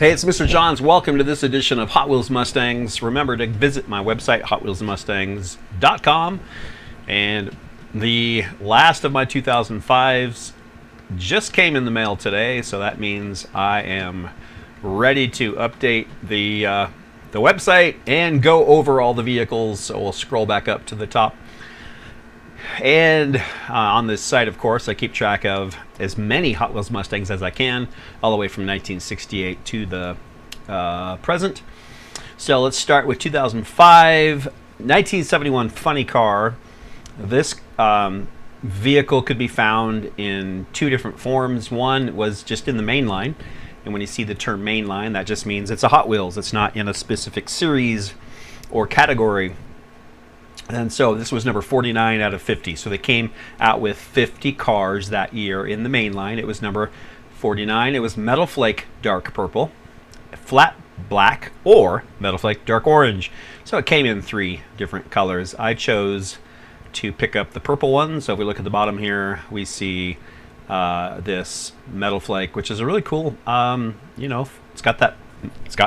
Hey, it's Mr. Johns. Welcome to this edition of Hot Wheels Mustangs. Remember to visit my website, hotwheelsmustangs.com. And the last of my 2005s just came in the mail today, so that means I am ready to update the website and go over all the vehicles. So we'll scroll back up to the top. And on this site, of course, I keep track of as many Hot Wheels Mustangs as I can, all the way from 1968 to the present. So let's start with 2005, 1971 funny car. This vehicle could be found in two different forms. One was just in the main line, and when you see the term main line, that just means it's a Hot Wheels. It's not in a specific series or category. And so this was number 49 out of 50. So they came out with 50 cars that year in the main line. It was number 49. It was Metal Flake Dark Purple, Flat Black, or Metal Flake Dark Orange. So it came in three different colors. I chose to pick up the purple one. So if we look at the bottom here, we see this Metal Flake, which is a really cool, it's got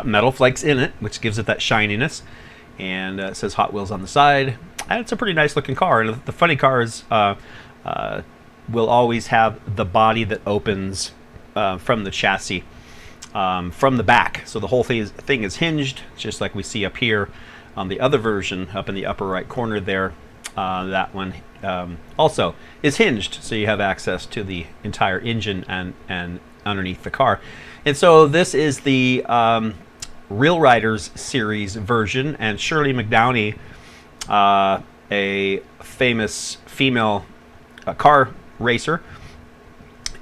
metal flakes in it, which gives it that shininess. And it says Hot Wheels on the side. And it's a pretty nice looking car. And the funny cars will always have the body that opens from the chassis, from the back. So the whole thing is hinged, just like we see up here on the other version, up in the upper right corner there. That one also is hinged, so you have access to the entire engine and underneath the car. And so this is the Real Riders series version, and Shirley McDowney, a famous female car racer,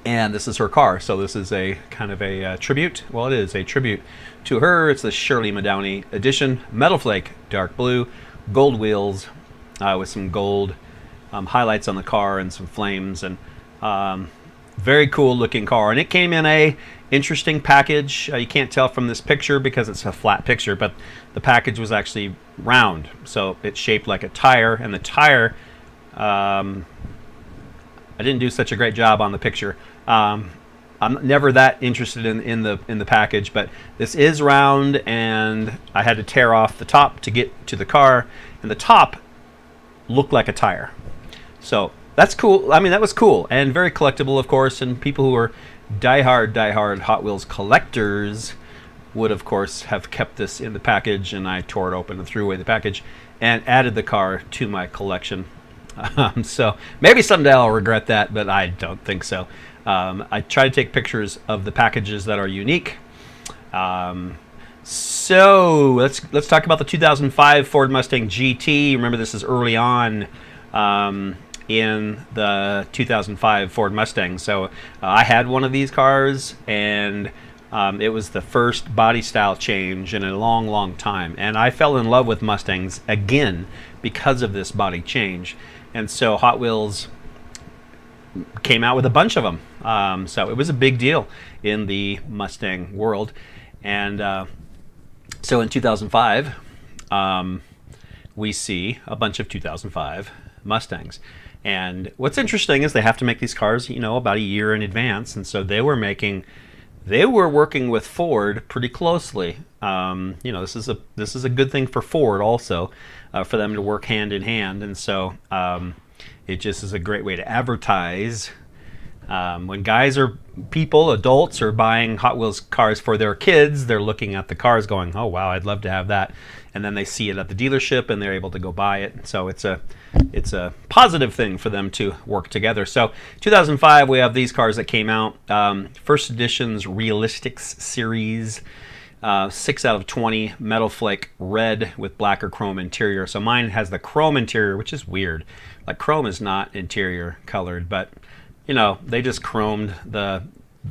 and this is her car. So this is a kind of a tribute. Well, it is a tribute to her. It's the Shirley McDowney edition. Metal Flake Dark Blue, gold wheels with some gold highlights on the car and some flames, and very cool looking car. And it came in a interesting package. You can't tell from this picture because it's a flat picture, but the package was actually round, so it's shaped like a tire. And the tire, I didn't do such a great job on the picture. I'm never that interested in the package, but this is round, and I had to tear off the top to get to the car, and the top looked like a tire. So that's cool. I mean, that was cool and very collectible, of course, and people who are diehard Hot Wheels collectors would, of course, have kept this in the package, and I tore it open and threw away the package and added the car to my collection. So maybe someday I'll regret that, but I don't think so. I try to take pictures of the packages that are unique. So let's talk about the 2005 Ford Mustang GT. Remember, this is early on in the 2005 Ford Mustang. So I had one of these cars, and it was the first body style change in a long time. And I fell in love with Mustangs again because of this body change. And so Hot Wheels came out with a bunch of them. So it was a big deal in the Mustang world. And so in 2005, we see a bunch of 2005 Mustangs. And what's interesting is they have to make these cars, about a year in advance. And so they were working with Ford pretty closely. This is a good thing for Ford also, for them to work hand in hand. And so it just is a great way to advertise. When adults are buying Hot Wheels cars for their kids, they're looking at the cars going, oh wow, I'd love to have that. And then they see it at the dealership and they're able to go buy it. So it's a positive thing for them to work together. So 2005, we have these cars that came out. First edition's Realistics series, 6 out of 20, Metal Flake red with black or chrome interior. So mine has the chrome interior, which is weird. Like, chrome is not interior colored, but they just chromed the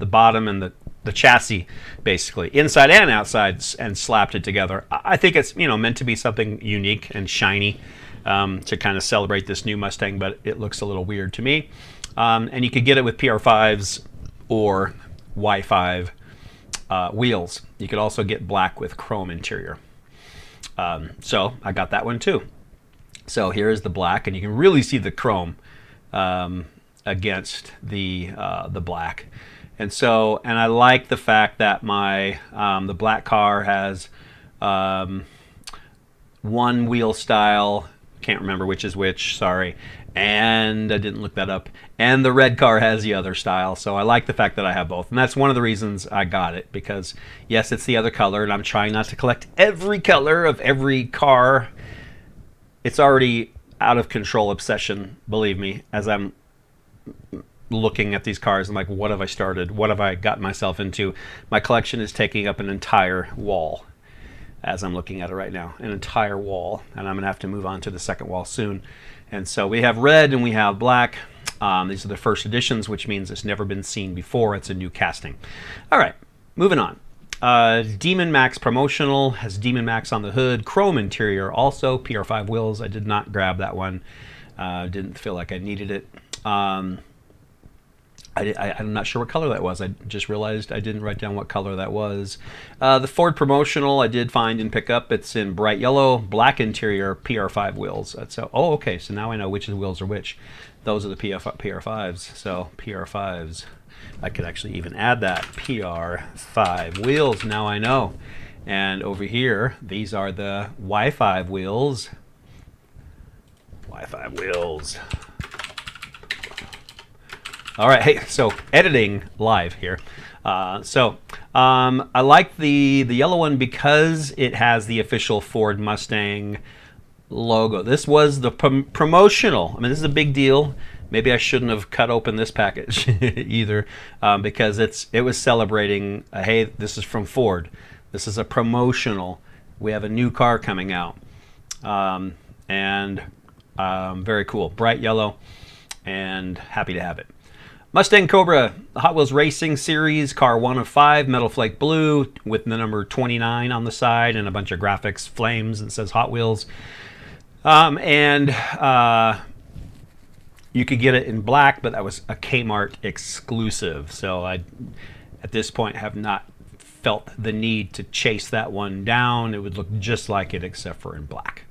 bottom and the chassis, basically inside and outside, and slapped it together. I think it's meant to be something unique and shiny, to kind of celebrate this new Mustang, but it looks a little weird to me. And you could get it with PR5s or Y5 wheels. You could also get black with chrome interior. So I got that one too. So here's the black, and you can really see the chrome against the black. And I like the fact that my the black car has one wheel style, can't remember which is which, sorry, and I didn't look that up, and the red car has the other style. So I like the fact that I have both, and that's one of the reasons I got it, because yes, it's the other color, and I'm trying not to collect every color of every car. It's already out of control obsession, believe me. As I'm looking at these cars, I'm like, what have I started? What have I gotten myself into? My collection is taking up an entire wall as I'm looking at it right now, an entire wall, and I'm gonna have to move on to the second wall soon. And so we have red and we have black. These are the first editions, which means it's never been seen before. It's a new casting. All right, moving on. Demon Max Promotional has Demon Max on the hood, chrome interior, also PR5 wheels. I did not grab that one. Didn't feel like I needed it. I'm not sure what color that was. I just realized I didn't write down what color that was. The Ford Promotional I did find and pick up. It's in bright yellow, black interior, PR5 wheels. So, oh, okay, so now I know which wheels are which. Those are the PR5s, so PR5s. I could actually even add that, PR5 wheels, now I know. And over here, these are the Y5 wheels. Y5 wheels. All right, hey, so editing live here. I like the yellow one because it has the official Ford Mustang logo. This was the promotional. I mean, this is a big deal. Maybe I shouldn't have cut open this package either, because it was celebrating, hey, this is from Ford. This is a promotional. We have a new car coming out. Very cool. Bright yellow, and happy to have it. Mustang Cobra, the Hot Wheels Racing Series, car 1 of 5, metal flake blue with the number 29 on the side and a bunch of graphics, flames, and it says Hot Wheels. You could get it in black, but that was a Kmart exclusive. So I, at this point, have not felt the need to chase that one down. It would look just like it, except for in black.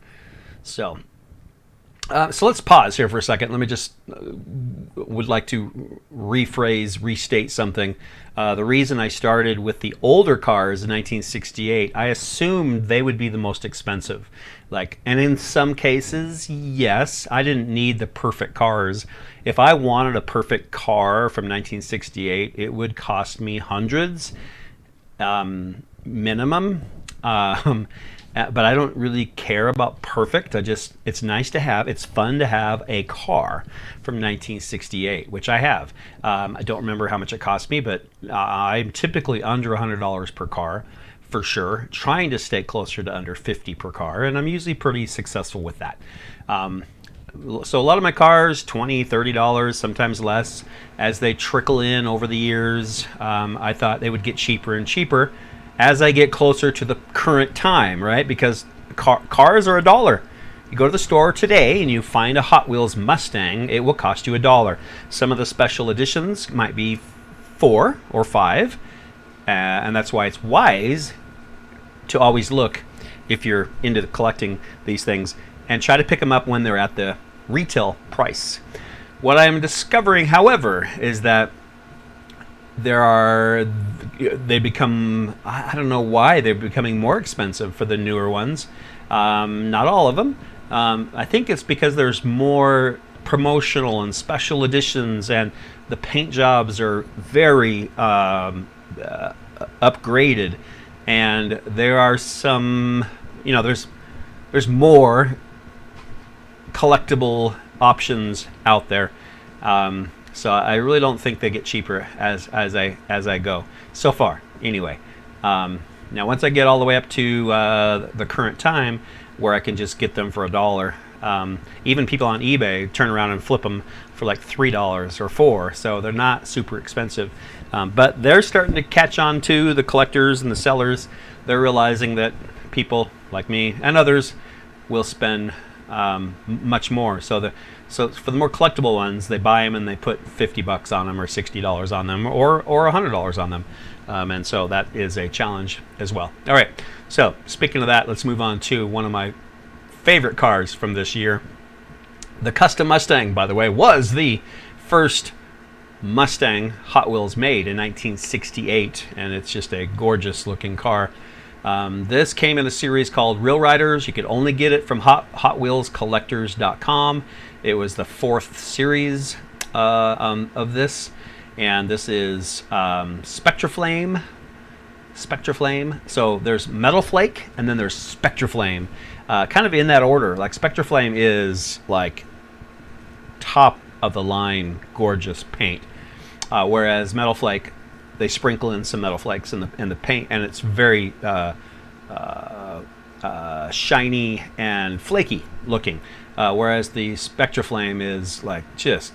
So let's pause here for a second. Let me just would like to restate something. The reason I started with the older cars in 1968, I assumed they would be the most expensive. And in some cases, yes, I didn't need the perfect cars. If I wanted a perfect car from 1968, it would cost me hundreds minimum. But I don't really care about perfect. It's nice to have, it's fun to have a car from 1968, which I have. I don't remember how much it cost me, but I'm typically under $100 per car for sure, trying to stay closer to under $50 per car, and I'm usually pretty successful with that. So a lot of my cars, $20, $30, sometimes less. As they trickle in over the years, I thought they would get cheaper and cheaper as I get closer to the current time, right? Because cars are $1. You go to the store today and you find a Hot Wheels Mustang, it will cost you $1. Some of the special editions might be $4 or $5, and that's why it's wise to always look, if you're into collecting these things, and try to pick them up when they're at the retail price. What I am discovering, however, is that they become, I don't know why, they're becoming more expensive for the newer ones. Not all of them. I think it's because there's more promotional and special editions, and the paint jobs are very upgraded, and there are some, there's more collectible options out there. So I really don't think they get cheaper as I go so far. Anyway, now once I get all the way up to the current time, where I can just get them for $1, even people on eBay turn around and flip them for like $3 or $4. So they're not super expensive, but they're starting to catch on to the collectors and the sellers. They're realizing that people like me and others will spend much more. So for the more collectible ones, they buy them and they put $50 on them or $60 on them or $100 on them. And so that is a challenge as well. All right, so speaking of that, let's move on to one of my favorite cars from this year. The Custom Mustang, by the way, was the first Mustang Hot Wheels made in 1968, and it's just a gorgeous looking car. This came in a series called Real Riders. You could only get it from HotWheelsCollectors.com. It was the 4th series of this, and this is Spectraflame. So there's Metal Flake, and then there's Spectraflame, kind of in that order. Like Spectraflame is like top of the line, gorgeous paint, whereas Metal Flake, they sprinkle in some metal flakes in the paint, and it's very shiny and flaky looking. Whereas the Spectraflame is like it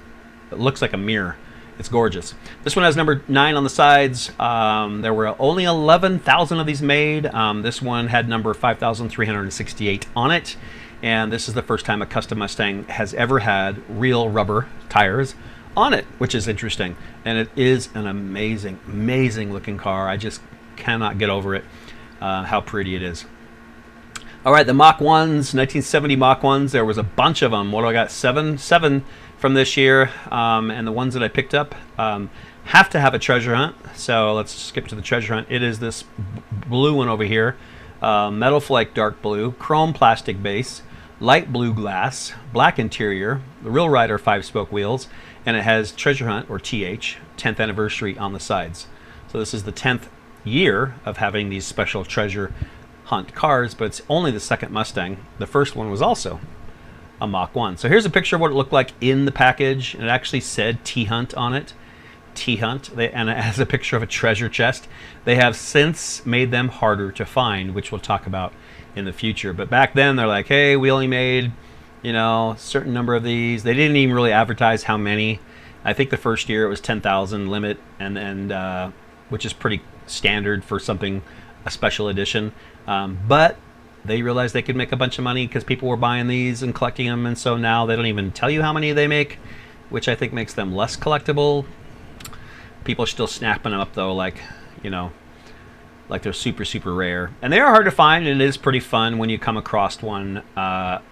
looks like a mirror. It's gorgeous. This one has number 9 on the sides. There were only 11,000 of these made. This one had number 5,368 on it. And this is the first time a custom Mustang has ever had real rubber tires on it, which is interesting. And it is an amazing, amazing looking car. I just cannot get over it, how pretty it is. All right, the Mach 1s, 1970 Mach 1s. There was a bunch of them. What do I got? Seven from this year. And the ones that I picked up have to have a treasure hunt. So let's skip to the treasure hunt. It is this blue one over here. Metal Flake dark blue, chrome plastic base, light blue glass, black interior, the Real Rider 5-spoke wheels, and it has treasure hunt, or TH, 10th anniversary on the sides. So this is the 10th year of having these special treasure hunt cars, but it's only the second Mustang. The first one was also a Mach 1. So here's a picture of what it looked like in the package. It actually said T-Hunt on it. T-Hunt, and it has a picture of a treasure chest. They have since made them harder to find, which we'll talk about in the future. But back then they're like, hey, we only made, a certain number of these. They didn't even really advertise how many. I think the first year it was 10,000 limit, and which is pretty standard for something, a special edition. But they realized they could make a bunch of money because people were buying these and collecting them, and so now they don't even tell you how many they make, which I think makes them less collectible. People are still snapping them up though, like they're super, super rare. And they are hard to find, and it is pretty fun when you come across one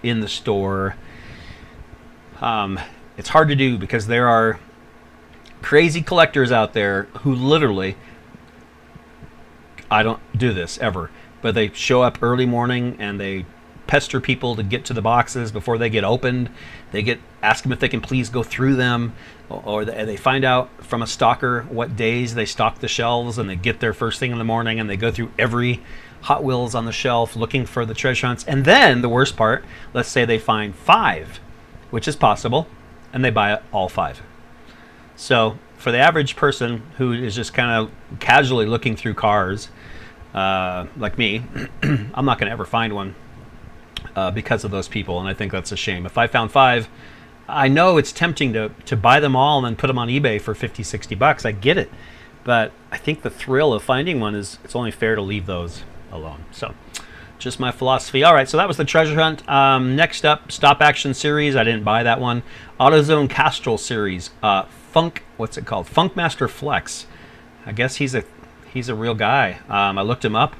in the store. It's hard to do because there are crazy collectors out there who literally, I don't do this ever, but they show up early morning and they pester people to get to the boxes before they get opened. They ask them if they can please go through them, or they find out from a stalker what days they stock the shelves, and they get there first thing in the morning and they go through every Hot Wheels on the shelf looking for the treasure hunts. And then the worst part, let's say they find 5, which is possible, and they buy all 5. So for the average person who is just kind of casually looking through cars, like me, I'm not going to ever find one because of those people, and I think that's a shame. If I found 5, I know it's tempting to buy them all and then put them on eBay for $50-$60. I get it, but I think the thrill of finding one is, it's only fair to leave those alone. So just my philosophy. All right, so that was the treasure hunt. Next up, stop action series. I didn't buy that one. AutoZone Castrol series. What's it called? Funkmaster Flex. I guess he's a real guy. I looked him up.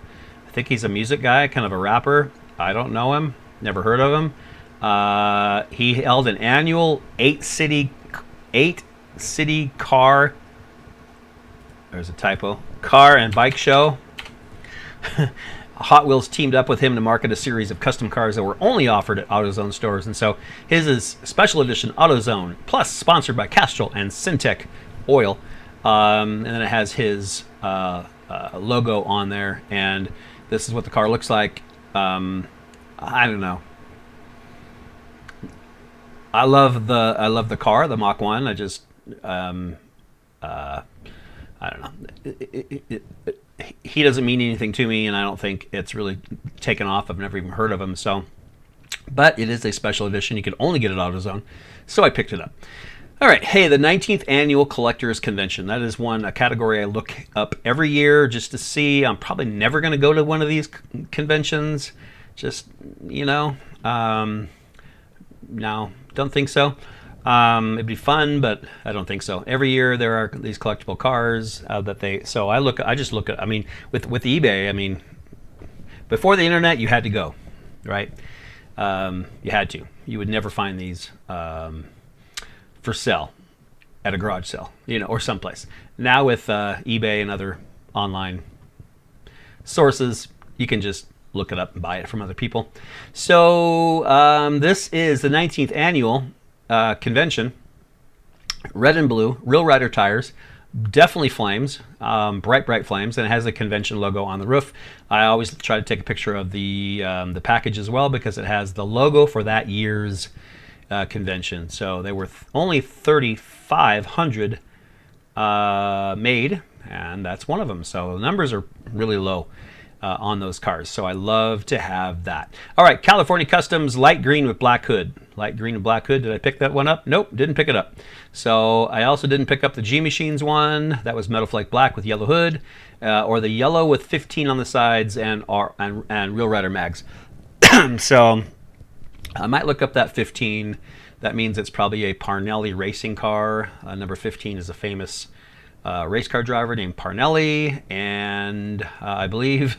I think he's a music guy, kind of a rapper. I don't know him. Never heard of him. He held an annual 8-city car. There's a typo. Car and bike show. Hot Wheels teamed up with him to market a series of custom cars that were only offered at AutoZone stores, and so his is special edition AutoZone Plus, sponsored by Castrol and Syntec Oil, and then it has his logo on there, and this is what the car looks like. I don't know. I love the car, the Mach 1. I just I don't know. He doesn't mean anything to me, and I don't think it's really taken off. I've never even heard of him. So, but it is a special edition. You can only get it at AutoZone, so I picked it up. All right, hey, the 19th Annual Collectors Convention. That is a category I look up every year just to see. I'm probably never going to go to one of these conventions. Just, no, don't think so. It'd be fun, but I don't think so. Every year there are these collectible cars so I just look at, with eBay, before the internet, you had to go, right? You had to. You would never find these for sale. at a garage sale, or someplace. Now with eBay and other online sources, you can just look it up and buy it from other people. So this is the 19th annual convention. Red and blue, Real Rider tires, definitely flames, bright flames, and it has the convention logo on the roof. I always try to take a picture of the package as well, because it has the logo for that year's convention. So they were only 3,500 made, and that's one of them. So the numbers are really low on those cars. So I love to have that. All right, California Customs light green with black hood. Light green and black hood. Did I pick that one up? Nope, didn't pick it up. So I also didn't pick up the G Machines one. That was Metal Flake black with yellow hood, or the yellow with 15 on the sides and Real Rider mags. So I might look up that 15. That means it's probably a Parnelli racing car. Number 15 is a famous race car driver named Parnelli, and I believe,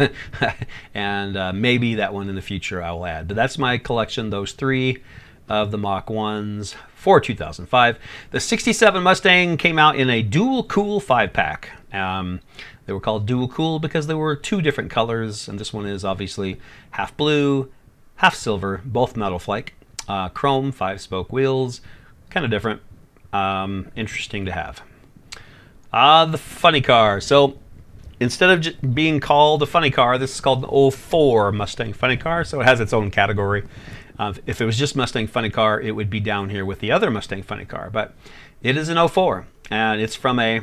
and maybe that one in the future I will add. But that's my collection, those three of the Mach 1s for 2005. The 67 Mustang came out in a dual cool 5-pack. They were called dual cool because there were two different colors, and this one is obviously half blue, half silver, both metal flake, chrome, 5-spoke wheels, kind of different, interesting to have. The funny car. So instead of just being called a funny car, this is called an 04 Mustang funny car, so it has its own category. If it was just Mustang funny car, it would be down here with the other Mustang funny car, but it is an 04, and it's from a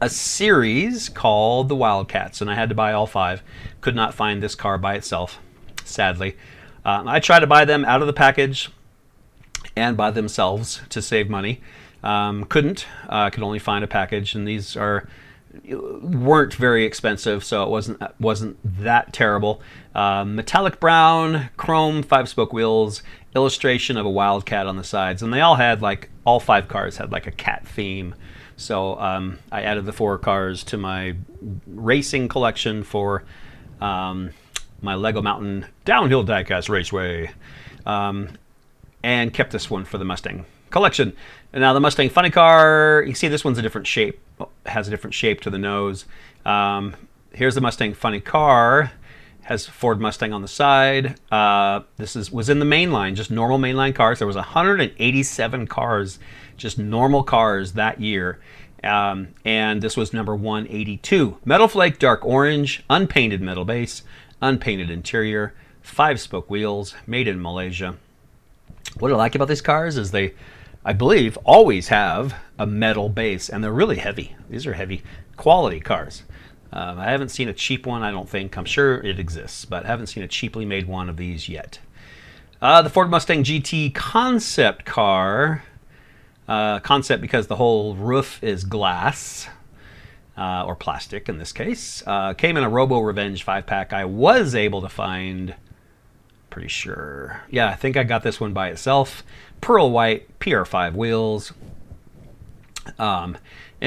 series called the Wildcats, and I had to buy all 5. Could not find this car by itself, sadly. I tried to buy them out of the package and by themselves to save money. Couldn't. Could only find a package, and these weren't very expensive, so it wasn't that terrible. Metallic brown, chrome, 5-spoke wheels, illustration of a wildcat on the sides, and they all had all 5 cars had a cat theme. So I added the 4 cars to my racing collection for my Lego Mountain Downhill Diecast Raceway, and kept this one for the Mustang collection. And now the Mustang funny car, you see this one's a different shape, has a different shape to the nose. Here's the Mustang funny car, has Ford Mustang on the side. This was in the mainline, just normal mainline cars. There was 187 cars, just normal cars that year. And this was number 182. Metal Flake dark orange, unpainted metal base, unpainted interior, 5-spoke wheels, made in Malaysia. What I like about these cars is they, I believe, always have a metal base, and they're really heavy. These are heavy quality cars. I haven't seen a cheap one, I don't think. I'm sure it exists, but I haven't seen a cheaply made one of these yet. The Ford Mustang GT concept car. Concept because the whole roof is glass, or plastic in this case. Came in a Robo Revenge 5-pack. I was able to find, pretty sure, yeah, I think I got this one by itself. Pearl white, PR5 wheels. And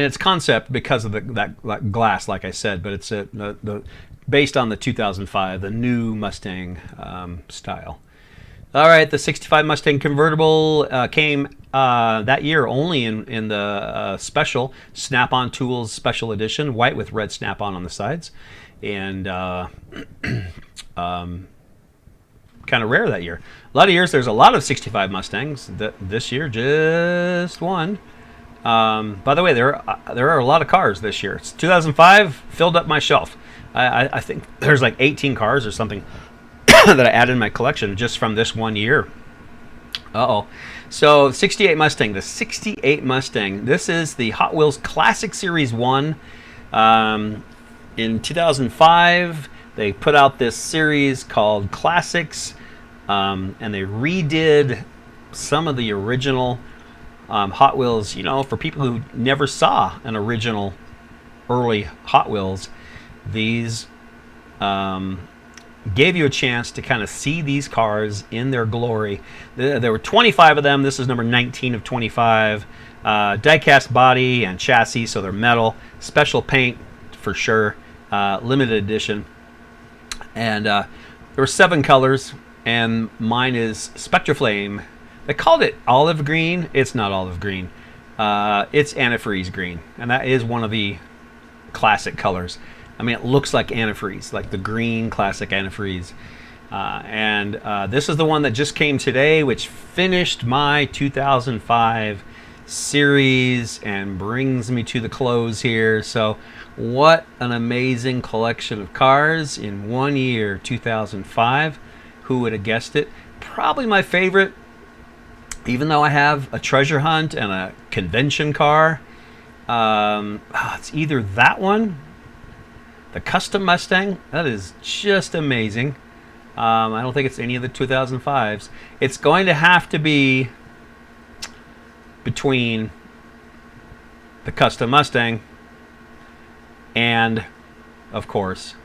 it's concept because of that glass, like I said, but it's based on the 2005, the new Mustang style. All right, the 65 Mustang Convertible came that year only in the special Snap-on Tools Special Edition, white with red Snap-on on the sides, and kind of rare that year. A lot of years, there's a lot of 65 Mustangs. This year, just one. By the way, there are a lot of cars this year. It's 2005, filled up my shelf. I think there's 18 cars or something that I added in my collection just from this one year. So 68 Mustang, the 68 Mustang. This is the Hot Wheels Classic Series 1. In 2005, they put out this series called Classics, and they redid some of the original Hot Wheels, for people who never saw an original early Hot Wheels. These gave you a chance to kind of see these cars in their glory. There were 25 of them. This is number 19 of 25. Die-cast body and chassis, so they're metal. Special paint for sure. Limited edition. And there were 7 colors, and mine is Spectraflame. They called it olive green. It's not olive green. It's antifreeze green, and that is one of the classic colors. I mean, it looks like antifreeze, like the green classic antifreeze. This is the one that just came today, which finished my 2005 series and brings me to the close here. So what an amazing collection of cars in 1 year, 2005. Who would have guessed it? Probably my favorite, even though I have a treasure hunt and a convention car. It's either that one, the custom Mustang. That is just amazing. I don't think it's any of the 2005s. It's going to have to be between the custom Mustang and, of course,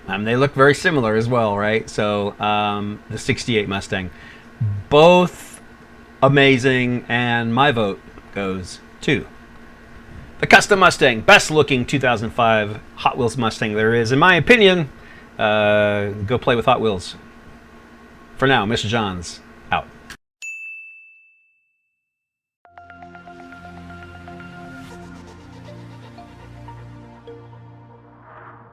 they look very similar as well, right? So the 68 Mustang. Both amazing, and my vote goes to the custom Mustang. Best looking 2005 Hot Wheels Mustang there is, in my opinion. Go play with Hot Wheels. For now, Mr. Johns.